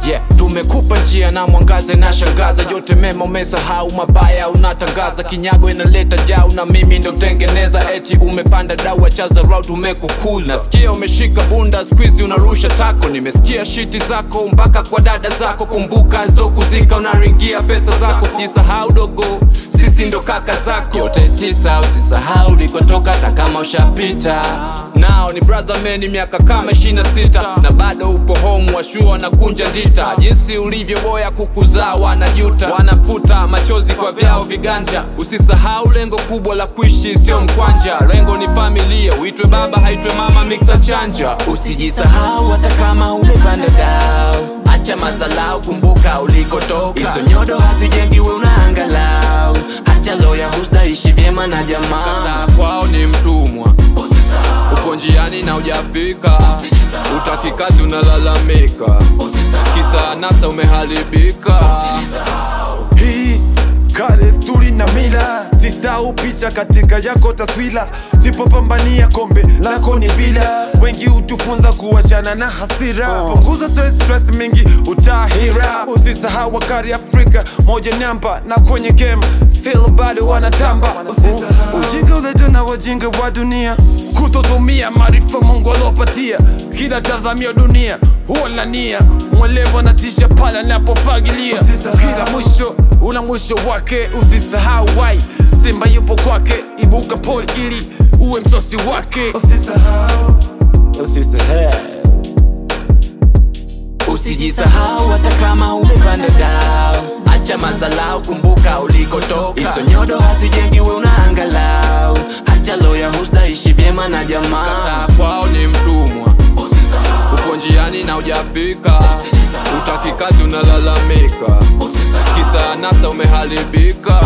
Yeah, tumekupa njia na mwangaze na shangaza. Yote mema umesahau, mabaya unatangaza. Kinyago inaleta jau na mimi ndo mtengeneza. Eti umepanda dawa chaza route umekukuza. Nasikia umeshika bunda squeeze unarusha tako. Nimesikia shiti zako mpaka kwa dada zako. Kumbuka zdo kuzika unaringia pesa zako. Usisahau dogo, sisi ndo kaka zako. Yote tisa usisahau likotoka hata kama ushapita. Nao ni brother man miaka kama 26. Na bado upo home washua na kunja ndita. Jinsi ulivyo boya kukuzaa wanajuta. Wanafuta machozi kwa vyao viganja. Usisahau lengo kubwa la kuishi sio mkwanja. Lengo ni familia, uitwe baba haitwe mama mixa chanja. Usijisahau hata kama umepanda dao. Acha mazalau kumbuka ulikotoka. Hizo nyodo hazijengi we unaangalau. Hacha loya hustaishi vyema na jamaa. Kata kwao ni mtumwa. Upo njiani na ujafika. Utaki kazi unalalamika. Kisa nasa umehalibika. Hii kare sturi na mila. Sisahau picha katika yako taswila. Sipopambania kombe lako ni bila. Wengi utufunza kuachana na hasira. Punguza stress mingi utahira. Usisahau wakari Afrika moja namba. Na kwenye game still bado wanatamba. Ujinga uleto na wajinga wa dunia. Kutotumia maarifa Mungu alopatia. Kila tazamio dunia huwa nia. Mwelewa na tisha pala napofagilia. Kila mwisho una mwisho wake. Usisahau why Simba yupo kwake. Ibuka poli ili uwe msosi wake. Usijisahau hata kama umepanda dao. Acha mazalau kumbuka ulikotoka. Hizo nyodo hazijengi we unaangalau. Hacha loya hustaishi vyema na jamaa. Kata kwao ni mtumwa. Upo njiani na ujafika. Utaki kazi unalalamika. Kisa nasa umehalibika.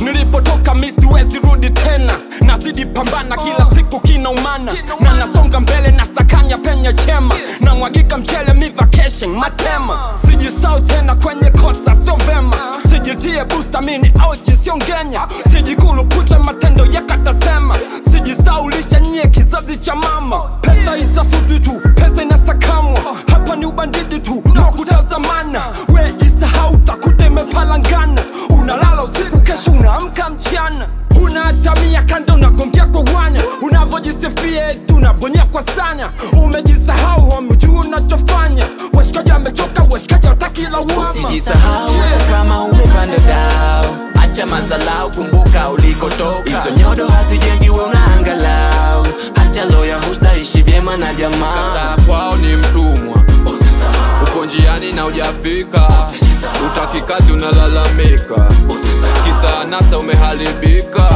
Nilipotoka mi siwezi rudi tena. Nazidi pambana kila siku kinaumana. Na nasonga mbele na sakanya penye chema. Na mwagika mchele mi vacation matema. Sijisau tena kwenye kosa sio vema. Sijitie booster mini auji sio ngenya. Sijikulu pucha matendo ya katasema. Sijisau lisha nye kizazi cha mama. Pesa itafuti tu, pesa inasakamwa. Hapa ni ubandidi tu, na kutazamana. We jisahau takute mepalangana. Unalala usiku kesho unaamka mchana. Unatamia kando unagongea kwa wana. Unavojisifia etu unabonya kwa sana. Umejisahau hamjui unachofanya. Washikaji amechoka, washikaji wataki lawama. Usijisahau hata kama umepanda dao. Acha mazalau kumbuka ulikotoka. Hizo nyodo hazijengi we unaangalau. Hacha loya hustaishi vyema na jamaa. Kata kwao ni mtumwa. Upo njiani na ujafika. Utaki kazi unalalamika. Kisa nasa umehalibika.